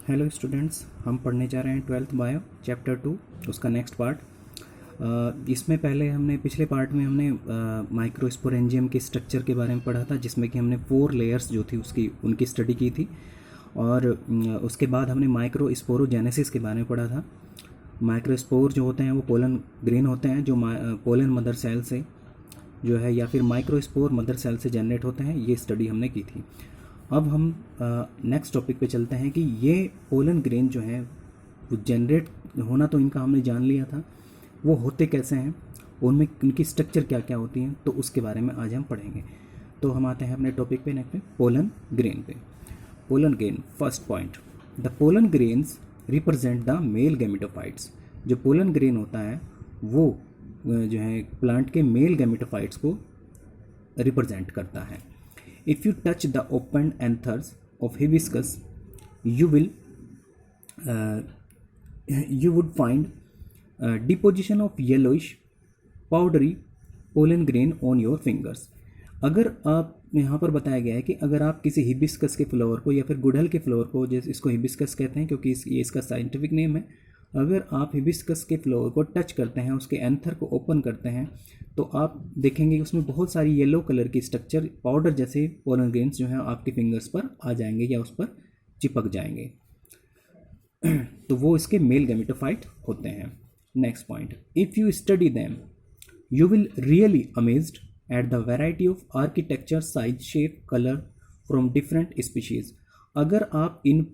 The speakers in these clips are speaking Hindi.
हेलो स्टूडेंट्स, हम पढ़ने जा रहे हैं 12th बायो चैप्टर 2 उसका नेक्स्ट पार्ट। इसमें पहले हमने पिछले पार्ट में हमने माइक्रोस्पोरेंजियम के स्ट्रक्चर के बारे में पढ़ा था, जिसमें कि हमने 4 लेयर्स जो थी उनकी स्टडी की थी। और उसके बाद हमने माइक्रोस्पोरोजेनेसिस के बारे में पढ़ा था। माइक्रोस्पोर जो होते हैं वो पोलन ग्रेन होते हैं, जो पोलन मदर सेल से जो है या फिर माइक्रोस्पोर मदर सेल से जनरेट होते हैं। ये स्टडी हमने की थी। अब हम नेक्स्ट टॉपिक पे चलते हैं कि ये पोलन ग्रेन जो है वो जनरेट होना तो इनका हमने जान लिया था, वो होते कैसे हैं, उनमें उनकी स्ट्रक्चर क्या क्या होती हैं, तो उसके बारे में आज हम पढ़ेंगे। तो हम आते हैं अपने टॉपिक पे, नेक्स्ट पे पोलन ग्रेन पे। Pollen grain, first point, the pollen grains represent the male gametophytes. जो पोलन ग्रेन होता है वो जो है प्लांट के मेल गैमेटोफाइट्स को रिप्रेजेंट करता है। If you touch the open anthers of hibiscus, you would find deposition of yellowish powdery pollen grain on your fingers. अगर आप यहाँ पर बताया गया है कि अगर आप किसी हिबिस्कस के फ्लावर को या फिर गुड़हल के फ्लावर को, जैसे इसको हिबिस्कस कहते हैं क्योंकि ये इसका साइंटिफिक नेम है, अगर आप हिबिस्कस के फ्लावर को टच करते हैं, उसके एंथर को ओपन करते हैं, तो आप देखेंगे कि उसमें बहुत सारी येलो कलर की स्ट्रक्चर पाउडर जैसे पोलन ग्रेन्स जो हैं आपके फिंगर्स पर आ जाएंगे या उस पर चिपक जाएंगे। तो वो इसके मेल गैमेटोफाइट होते हैं। Next point, if you study them you will really amazed at the variety of architecture, size, shape, colour from different species. अगर आप इन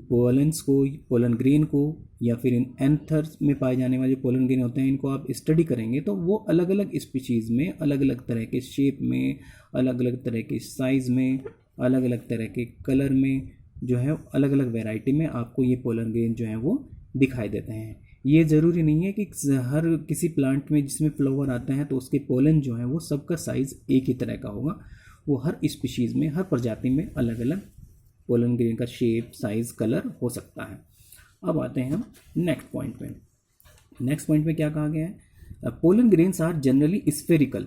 पोलन्स को, पोलन ग्रेन को या फिर इन एंथर्स में पाए जाने वाले पोलन ग्रेन होते हैं, इनको आप स्टडी करेंगे तो वो अलग अलग स्पीशीज़ में, अलग अलग तरह के शेप में, अलग अलग तरह के साइज़ में, अलग अलग तरह के कलर में जो है अलग अलग वैरायटी में आपको ये पोलन ग्रेन जो है वो दिखाई देते हैं। ये ज़रूरी नहीं है कि हर किसी प्लांट में जिसमें फ्लावर आते हैं तो उसके पोलन जो है वो सबका साइज़ एक ही तरह का होगा। वो हर स्पीशीज़ में, हर प्रजाति में अलग अलग पोलन ग्रेन का शेप, साइज़, कलर हो सकता है। अब आते हैं हम नेक्स्ट पॉइंट पे। नेक्स्ट पॉइंट पे क्या कहा गया है, pollen grains are generally spherical.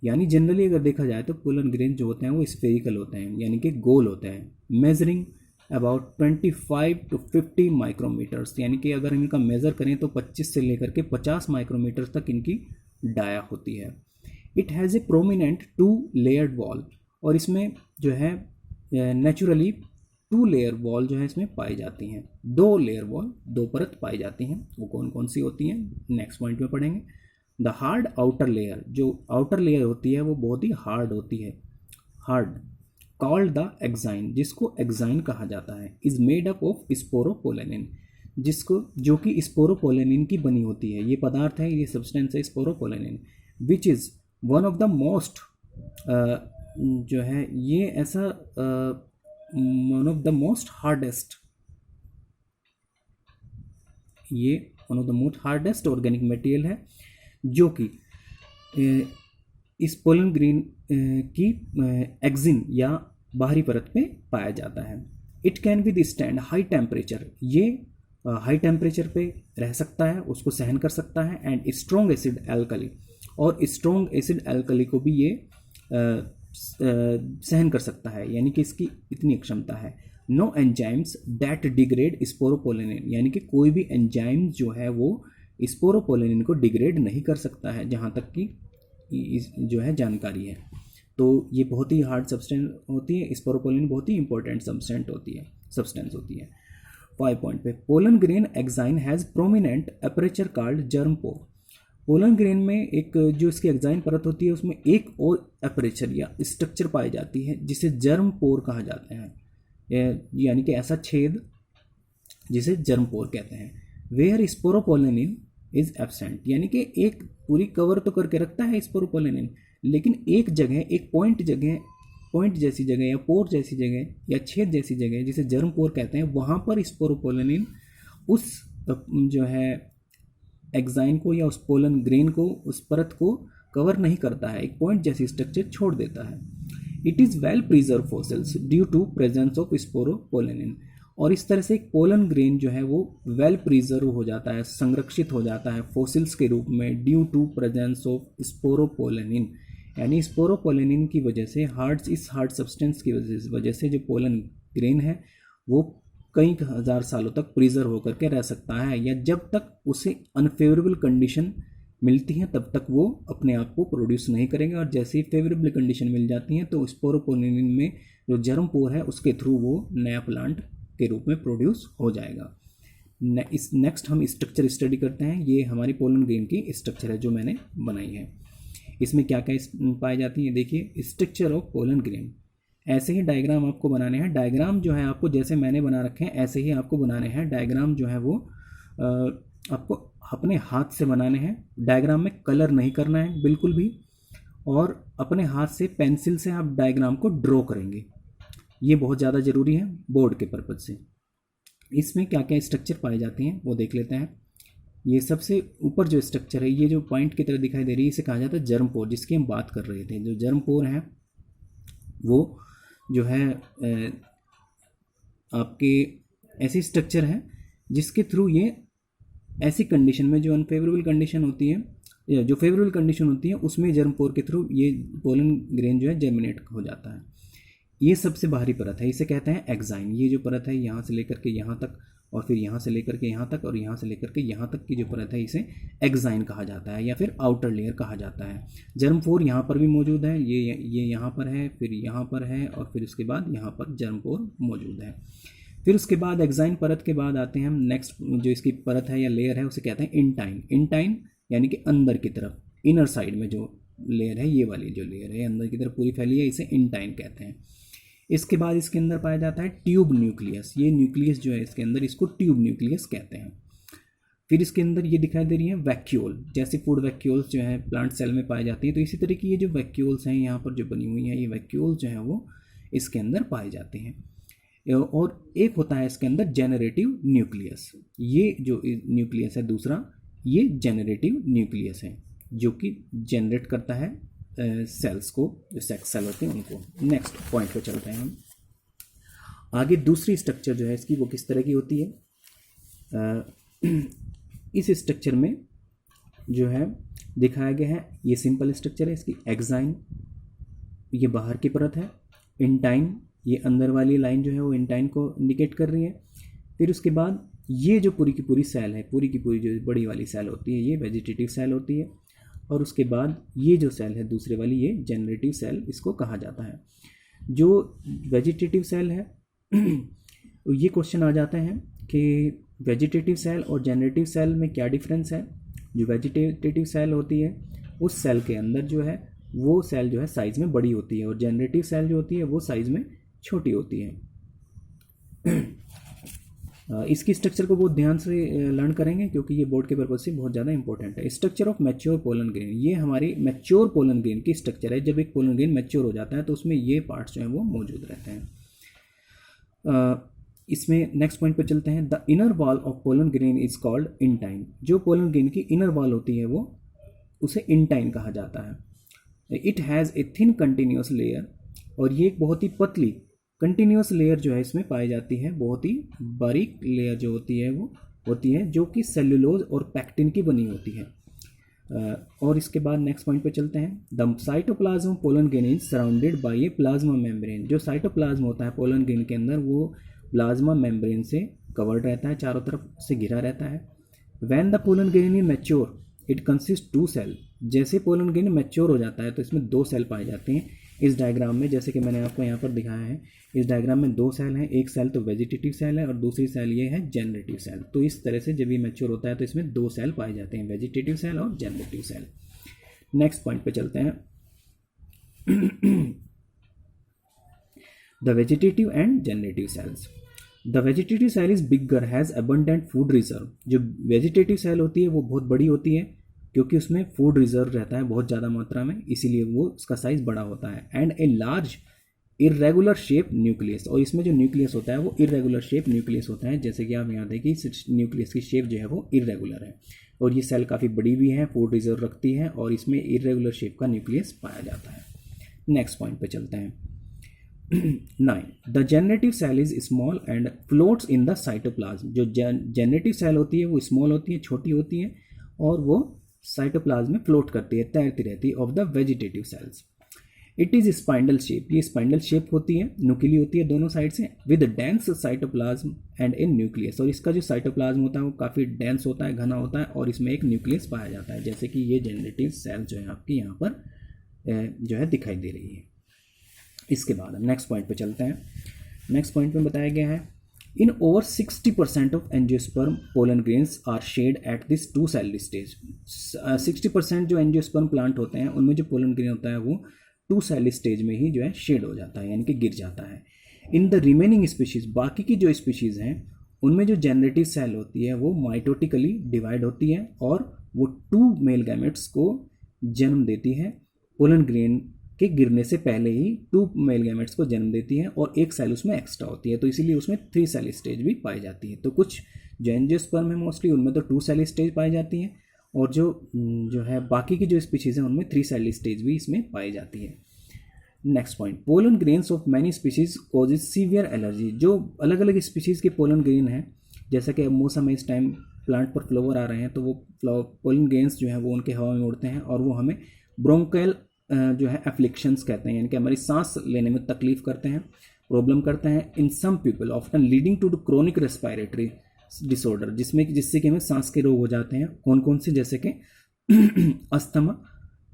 यानी जनरली अगर देखा जाए तो पोलन ग्रेन जो होते हैं वो स्फेरिकल होते हैं, यानी कि गोल होते हैं। मेजरिंग अबाउट 25 to 50 माइक्रोमीटर्स, यानी कि अगर हम इनका मेज़र करें तो 25 से लेकर के 50 माइक्रोमीटर तक इनकी डाया होती है। It has a prominent 2 layered wall, और इसमें जो है नेचुरली 2 लेयर वॉल जो है इसमें पाई जाती हैं। 2 लेयर वॉल, 2 परत पाई जाती हैं। वो कौन कौन सी होती हैं नेक्स्ट पॉइंट में पढ़ेंगे। द हार्ड आउटर लेयर, जो आउटर लेयर होती है वो बहुत ही हार्ड होती है, हार्ड, कॉल्ड द एक्साइन, जिसको एक्साइन कहा जाता है, is made up of sporopollenin, जिसको जो कि स्पोरोपोलेनिन की बनी होती है। ये पदार्थ है, ये सब्सटेंस है sporopollenin, which is one of the most जो है ये ऐसा one of the most hardest, ये one of the most hardest organic material है जो कि इस पोलन ग्रेन की एक्सिन या बाहरी परत में पाया जाता है। It can with stand high temperature, ये हाई टेम्परेचर पे रह सकता है, उसको सहन कर सकता है। एंड स्ट्रॉन्ग एसिड एल्कली, और स्ट्रॉन्ग एसिड एल्कली को भी ये सहन कर सकता है, यानी कि इसकी इतनी क्षमता है। No enzymes that degrade sporopollenin, यानी कि कोई भी एंजाइम जो है वो स्पोरोपोलेनिन को डिग्रेड नहीं कर सकता है, जहाँ तक कि जो है जानकारी है। तो ये बहुत ही हार्ड सब्सटेंस होती है, स्पोरोपोलेनिन बहुत ही इंपॉर्टेंट सब्सटेंस होती है। 5 पॉइंट पे, pollen grain exine has prominent aperture called germ pore. Pollen grain में एक जो इसकी एक्साइन परत होती है उसमें एक और अपर्चर या स्ट्रक्चर पाई जाती है जिसे जर्म पोर कहा जाता है, यानी कि ऐसा छेद जिसे जर्म पोर कहते हैं। वेयर स्पोरोपोलेनिन इज एब्सेंट, यानी कि एक पूरी कवर तो करके रखता है स्पोरोपोलेनिन, लेकिन एक जगह, एक पॉइंट जैसी जगह या पोर जैसी जगह या छेद जैसी जगह जिसे जर्म पोर कहते हैं, वहाँ पर स्पोरोपोलेनिन उस जो है एक्साइन को या उस पोलन ग्रेन को, उस परत को कवर नहीं करता है, एक पॉइंट जैसी स्ट्रक्चर छोड़ देता है। It is well preserve fossils due to presence of sporopollenin, और इस तरह से एक पोलन ग्रेन जो है वो वेल प्रिजर्व हो जाता है, संरक्षित हो जाता है फॉसिल्स के रूप में, due to presence of sporopollenin, यानी स्पोरोपोलेनिन की वजह से, इस हार्ड सब्सटेंस की वजह से जो पोलन ग्रेन है वो कई हज़ार सालों तक प्रिजर्व होकर के रह सकता है, या जब तक उसे अनफेवरेबल कंडीशन मिलती हैं तब तक वो अपने आप को प्रोड्यूस नहीं करेंगे, और जैसे ही फेवरेबल कंडीशन मिल जाती हैं तो स्पोरोपोलिन में जो जर्म पोर है उसके थ्रू वो नया प्लांट के रूप में प्रोड्यूस हो जाएगा। नेक्स्ट हम स्ट्रक्चर स्टडी करते हैं। ये हमारी पोलन ग्रेन की स्ट्रक्चर है जो मैंने बनाई है। इसमें क्या क्या पाई जाती है, देखिए स्ट्रक्चर ऑफ पोलन ग्रेन। ऐसे ही डायग्राम आपको बनाने हैं। डायग्राम जो है आपको जैसे मैंने बना रखे हैं ऐसे ही आपको बनाने हैं। डायग्राम जो है वो आपको अपने हाथ से बनाने हैं। डायग्राम में कलर नहीं करना है बिल्कुल भी, और अपने हाथ से पेंसिल से आप डायग्राम को ड्रॉ करेंगे। ये बहुत ज़्यादा ज़रूरी है बोर्ड के पर्पज़ से। इसमें क्या क्या स्ट्रक्चर पाए जाते हैं वो देख लेते हैं। ये सबसे ऊपर जो स्ट्रक्चर है, ये जो पॉइंट की तरह दिखाई दे रही है, इसे कहा जाता है जर्म पोर, जिसकी हम बात कर रहे थे। जो जर्म पोर है वो जो है आपके ऐसी स्ट्रक्चर है जिसके थ्रू ये ऐसी कंडीशन में जो अनफेवरेबल कंडीशन होती है या जो फेवरेबल कंडीशन होती है उसमें जर्म पोर के थ्रू ये पोलन ग्रेन जो है जर्मिनेट हो जाता है। ये सबसे बाहरी परत है, इसे कहते हैं एक्साइन। ये जो परत है यहाँ से लेकर के यहाँ तक, और फिर यहाँ से लेकर के यहाँ तक, और यहाँ से लेकर के यहाँ तक की जो परत है इसे एक्साइन कहा जाता है, या फिर आउटर लेयर कहा जाता है। जर्म पोर यहाँ पर भी मौजूद है, ये यहाँ पर है, फिर यहाँ पर है, और फिर उसके बाद यहाँ पर जर्म पोर मौजूद है। फिर उसके बाद एक्साइन परत के बाद आते हैं हम नेक्स्ट जो इसकी परत है या लेयर है उसे कहते हैं इंटाइन। इंटाइन यानी कि अंदर की तरफ, इनर साइड में जो लेयर है, ये वाली जो लेयर है अंदर की तरफ पूरी फैली है, इसे इंटाइन कहते हैं। इसके बाद इसके अंदर पाया जाता है ट्यूब न्यूक्लियस। ये न्यूक्लियस जो है इसके अंदर, इसको ट्यूब न्यूक्लियस कहते हैं। फिर इसके अंदर ये दिखाई दे रही है वैक्यूल, जैसे फूड वैक्यूल्स जो है प्लांट सेल में पाई जाती है, तो इसी तरह की ये जो वैक्यूल्स हैं यहाँ पर जो बनी हुई हैं, ये वैक्यूल्स जो हैं वो इसके अंदर पाए जाते हैं। और एक होता है इसके अंदर जेनरेटिव न्यूक्लियस। ये जो न्यूक्लियस है दूसरा, ये जेनरेटिव न्यूक्लियस है जो कि जनरेट करता है सेल्स को, जो सेक्स सेल होते हैं उनको। नेक्स्ट पॉइंट पे चलते हैं हम आगे। दूसरी स्ट्रक्चर जो है इसकी वो किस तरह की होती है, इस स्ट्रक्चर में जो है दिखाया गया है, ये सिंपल स्ट्रक्चर है इसकी। एक्साइन ये बाहर की परत है, इंटाइन ये अंदर वाली लाइन जो है वो इंटाइन को इंडिकेट कर रही है। फिर उसके बाद ये जो पूरी की पूरी सेल है, पूरी की पूरी जो बड़ी वाली सेल होती है ये वेजिटेटिव सेल होती है, और उसके बाद ये जो सेल है दूसरे वाली, ये जनरेटिव सेल इसको कहा जाता है। जो वेजिटेटिव सेल है तो ये क्वेश्चन आ जाते हैं कि वेजिटेटिव सेल और जनरेटिव सेल में क्या डिफरेंस है। जो वेजिटेटिव सेल होती है उस सेल के अंदर जो है वो सेल जो है साइज़ में बड़ी होती है, और जनरेटिव सेल जो होती है वो साइज़ में छोटी होती है। इसकी स्ट्रक्चर को बहुत ध्यान से लर्न करेंगे क्योंकि ये बोर्ड के पर्पज से बहुत ज़्यादा इंपॉर्टेंट है। Structure of mature pollen grain, ये हमारी मैच्योर पोलन ग्रेन की स्ट्रक्चर है। जब एक पोलन ग्रेन मैच्योर हो जाता है तो उसमें ये पार्ट्स जो हैं वो मौजूद रहते हैं। इसमें नेक्स्ट पॉइंट पर चलते हैं। The inner wall of pollen grain is called intine. जो पोलन ग्रेन की इनर वॉल होती है वो उसे इंटाइन कहा जाता है। It has a thin continuous layer, और ये एक बहुत ही पतली कंटिन्यूस लेयर जो है इसमें पाई जाती है। बहुत ही बारीक लेयर जो होती है वो होती है जो कि सेल्यूलोज और पैक्टिन की बनी होती है। और इसके बाद नेक्स्ट पॉइंट पे चलते हैं। The cytoplasm pollen grain is surrounded by A plasma membrane. जो साइटोप्लाज्म होता है पोलन ग्रेन के अंदर वो प्लाज्मा मेम्ब्रेन से कवर्ड रहता है, चारों तरफ से घिरा रहता है। When the pollen grain is mature it consist 2 cell. जैसे पोलन ग्रेन मैच्योर हो जाता है तो इसमें 2 सेल पाए जाते हैं। इस डायग्राम में जैसे कि मैंने आपको यहाँ पर दिखाया है, इस डायग्राम में 2 सेल हैं। एक सेल तो वेजिटेटिव सेल है और दूसरी सेल ये है जनरेटिव सेल। तो इस तरह से जब ये मैच्योर होता है तो इसमें 2 सेल पाए जाते हैं, वेजिटेटिव सेल और जनरेटिव सेल। नेक्स्ट पॉइंट पे चलते हैं। The vegetative and generative cells. The vegetative cell is bigger, has abundant food reserve. जो वेजिटेटिव सेल होती है वो बहुत बड़ी होती है क्योंकि उसमें फूड रिजर्व रहता है बहुत ज़्यादा मात्रा में, इसीलिए वो उसका साइज़ बड़ा होता है। And a large irregular shape nucleus, और इसमें जो न्यूक्लियस होता है वो इरेगुलर शेप न्यूक्लियस होता है। जैसे कि आप यहाँ देखिए इस न्यूक्लियस की शेप जो है वो इरेगुलर है, और ये सेल काफ़ी बड़ी भी है, फूड रिजर्व रखती है, और इसमें इरेगुलर शेप का न्यूक्लियस पाया जाता है। नेक्स्ट पॉइंट पे चलते हैं। 9. The generative cell is small and floats in the cytoplasm. जो जनरेटिव सेल होती है वो स्मॉल होती है, छोटी होती है, और वो साइटोप्लाज्म में फ्लोट करती है, तैरती रहती है of the vegetative cells. It is spindle shape, ये स्पाइंडल शेप होती है, नुकीली होती है दोनों साइड से, with dense cytoplasm and in nucleus, और इसका जो साइटोप्लाज्म होता है वो काफ़ी डेंस होता है, घना होता है, और इसमें एक न्यूक्लियस पाया जाता है, जैसे कि ये जनरेटिव सेल जो है आपकी यहाँ पर जो है दिखाई दे रही है। इसके बाद हम नेक्स्ट पॉइंट पे चलते हैं। नेक्स्ट पॉइंट में बताया गया है, in over 60% of angiosperm pollen grains are shed at this two cell stage. 60% जो एंजियोस्पर्म प्लांट होते हैं उनमें जो पोलन ग्रेन होता है वो टू सेल स्टेज में ही जो है शेड हो जाता है, यानी कि गिर जाता है। इन द रिमेनिंग स्पीशीज, बाकी की जो स्पीशीज़ हैं उनमें जो जनरेटिव सेल होती है वो माइटोटिकली डिवाइड होती है और वो टू मेल गैमेट्स को जन्म देती है। पोलन ग्रेन के गिरने से पहले ही टू मेल गैमेट्स को जन्म देती है और एक सेल उसमें एक्स्ट्रा होती है, तो इसीलिए उसमें 3 सेल स्टेज भी पाई जाती है। तो कुछ जो एंजियोस्पर्म है मोस्टली उनमें तो 2 सेल स्टेज पाई जाती हैं, और जो है बाकी की जो स्पीशीज़ हैं उनमें 3 सेल स्टेज भी इसमें पाई जाती है। Next point, pollen grains of many species causes severe allergy. जो अलग अलग स्पीशीज़ के पोलन ग्रेन हैं, जैसा कि मौसम में इस टाइम प्लांट पर फ्लावर आ रहे हैं, तो वो पोलन ग्रेन्स जो हैं वो उनके हवा में उड़ते हैं और वो हमें ब्रोंकाइल जो है एफ्लिक्शंस कहते हैं, यानी कि हमारी सांस लेने में तकलीफ करते हैं, प्रॉब्लम करते हैं। In some people often leading to the chronic respiratory disorder, जिससे कि हमें सांस के रोग हो जाते हैं। कौन कौन से, जैसे कि अस्थमा,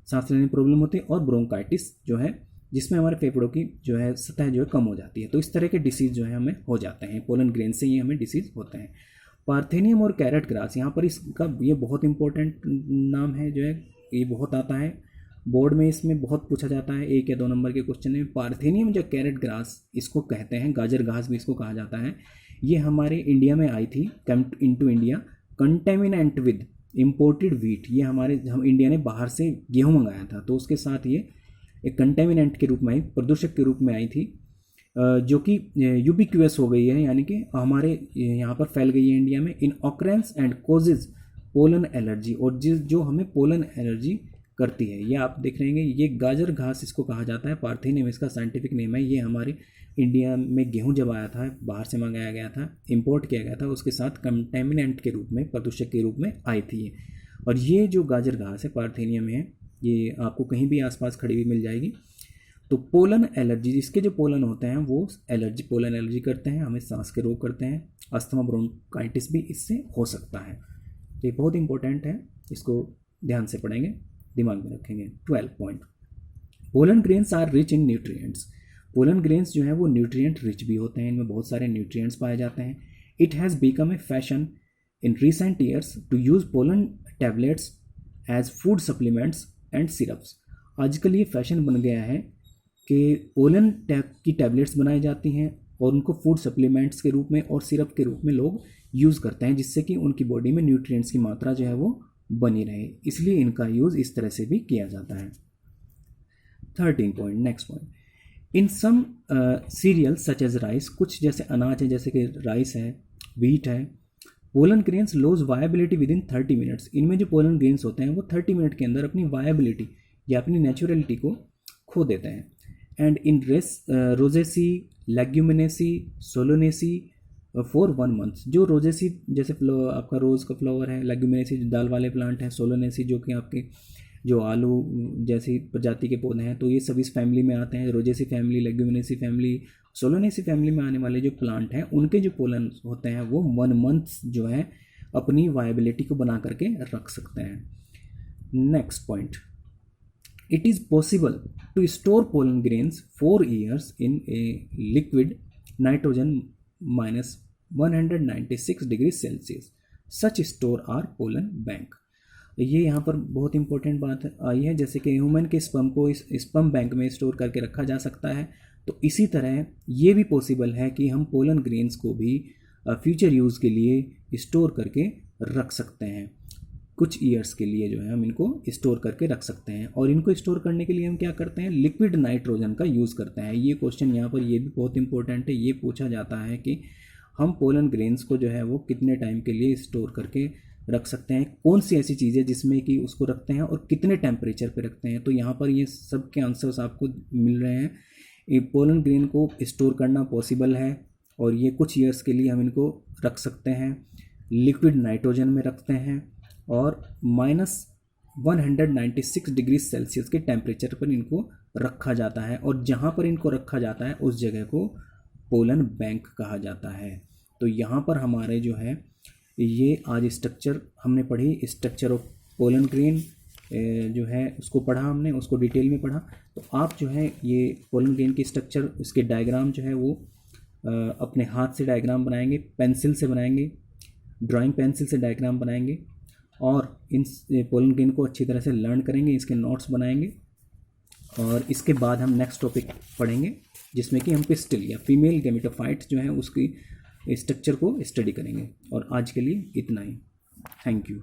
सांस लेने में प्रॉब्लम होती है, और ब्रोंकाइटिस जो है जिसमें हमारे फेफड़ों की जो है सतह जो है कम हो जाती है। तो इस तरह के डिसीज़ जो है हमें हो जाते हैं, पोलन ग्रेन से ही हमें डिसीज़ होते हैं। पार्थेनियम और कैरेट ग्रास, यहाँ पर इसका ये बहुत इंपॉर्टेंट नाम है, जो है ये बहुत आता है बोर्ड में, इसमें बहुत पूछा जाता है 1 या 2 नंबर के क्वेश्चन में। पार्थेनियम जो कैरेट ग्रास इसको कहते हैं, गाजर घास भी इसको कहा जाता है। ये हमारे इंडिया में आई थी, come into India contaminant with imported wheat. ये हम इंडिया ने बाहर से गेहूँ मंगाया था, तो उसके साथ ये एक कंटेमिनेंट के रूप में आई, प्रदूषक के रूप में आई थी, जो कि यूबिक्यूअस हो गई है, यानी कि हमारे यहाँ पर फैल गई है इंडिया में। In occurrence and causes pollen allergy, और जो हमें पोलन एलर्जी करती है, ये आप देख रहे हैं, ये गाजर घास इसको कहा जाता है। पार्थेनियम इसका साइंटिफिक नेम है। ये हमारे इंडिया में गेहूं जब आया था, बाहर से मंगाया गया था, इंपोर्ट किया गया था, उसके साथ कंटेमिनेंट के रूप में, प्रदूषक के रूप में आई थी ये। और ये जो गाजर घास है पार्थेनियम है, ये आपको कहीं भी आसपास खड़ी हुई मिल जाएगी। तो पोलन एलर्जी, इसके जो पोलन होते हैं वो पोलन एलर्जी करते हैं, हमें सांस के रोग करते हैं, अस्थमा ब्रोंकाइटिस भी इससे हो सकता है। तो ये बहुत इंपॉर्टेंट है, इसको ध्यान से पढ़ेंगे, दिमाग में रखेंगे। 12 point, pollen grains are rich in nutrients. Pollen grains जो है वो न्यूट्रिएंट रिच भी होते हैं, इनमें बहुत सारे न्यूट्रिएंट्स पाए जाते हैं। It has become a fashion in recent years to use pollen tablets as food supplements and syrups. आजकल ये फैशन बन गया है कि पोलन की टैबलेट्स बनाई जाती हैं और उनको फूड सप्लीमेंट्स के रूप में और सिरप के रूप में लोग यूज़ करते हैं, जिससे कि उनकी बॉडी में न्यूट्रिएंट्स की मात्रा जो है वो बनी रहे, इसलिए इनका यूज़ इस तरह से भी किया जाता है। 13 पॉइंट, नेक्स्ट पॉइंट, इन सम सीरियल्स सच एज राइस, कुछ जैसे अनाज है, जैसे कि राइस है, व्हीट है, pollen grains lose viability within 30 minutes. इनमें जो पोलन ग्रेन्स होते हैं वो 30 मिनट के अंदर अपनी वायबिलिटी या अपनी नेचुरलिटी को खो देते हैं। And in Rosaceae, Leguminosae, Solanaceae for 1 month. जो रोजेसी जैसे आपका रोज़ का फ्लावर है, लेग्यूमिनेसी जो दाल वाले प्लांट हैं, सोलोनेसी जो कि आपके जो आलू जैसी प्रजाति के पौधे हैं, तो ये सभी इस फैमिली में आते हैं, Rosaceae family, Leguminosae family, Solanaceae family में आने वाले जो प्लांट हैं उनके जो पोलन होते हैं वो 1 मंथ जो है अपनी वायबिलिटी को बना करके रख सकते हैं। Next point, it is possible to store pollen grains 4 years in a liquid nitrogen -196 degree Celsius. Such store are pollen bank. ये यहाँ पर बहुत इंपॉर्टेंट बात आई है, जैसे कि ह्यूमन के स्पर्म को इस स्पर्म बैंक में स्टोर करके रखा जा सकता है, तो इसी तरह ये भी पॉसिबल है कि हम पोलन ग्रेन्स को भी फ्यूचर यूज़ के लिए स्टोर करके रख सकते हैं। कुछ ईयर्स के लिए जो है हम इनको स्टोर करके रख सकते हैं, और इनको स्टोर करने के लिए हम क्या करते हैं, लिक्विड नाइट्रोजन का यूज़ करते हैं। ये क्वेश्चन यहाँ पर ये भी बहुत इंपॉर्टेंट है, ये पूछा जाता है कि हम पोलन ग्रेन्स को जो है वो कितने टाइम के लिए स्टोर करके रख सकते हैं, कौन सी ऐसी चीज़ है जिसमें कि उसको रखते हैं और कितने टेम्परेचर पे रखते हैं। तो यहाँ पर ये सब के आंसर्स आपको मिल रहे हैं। ये पोलन ग्रेन को स्टोर करना पॉसिबल है, और ये कुछ ईयर्स के लिए हम इनको रख सकते हैं, लिक्विड नाइट्रोजन में रखते हैं, और 196 डिग्री सेल्सियस के टेम्परेचर पर इनको रखा जाता है, और जहाँ पर इनको रखा जाता है उस जगह को पोलन बैंक कहा जाता है। तो यहाँ पर हमारे जो है ये आज स्ट्रक्चर हमने पढ़ी, स्ट्रक्चर ऑफ पोलन ग्रेन जो है उसको पढ़ा हमने, उसको डिटेल में पढ़ा। तो आप जो है ये पोलन ग्रेन की स्ट्रक्चर, उसके डायग्राम जो है वो अपने हाथ से डायग्राम बनाएंगे, पेंसिल से बनाएंगे, ड्राइंग पेंसिल से डायग्राम बनाएंगे, और इन पोलन ग्रेन को अच्छी तरह से लर्न करेंगे, इसके नोट्स बनाएंगे। और इसके बाद हम नेक्स्ट टॉपिक पढ़ेंगे जिसमें कि हम पिस्टिल या फीमेल गैमेटोफाइट्स जो है उसकी स्ट्रक्चर को स्टडी करेंगे। और आज के लिए इतना ही। Thank you.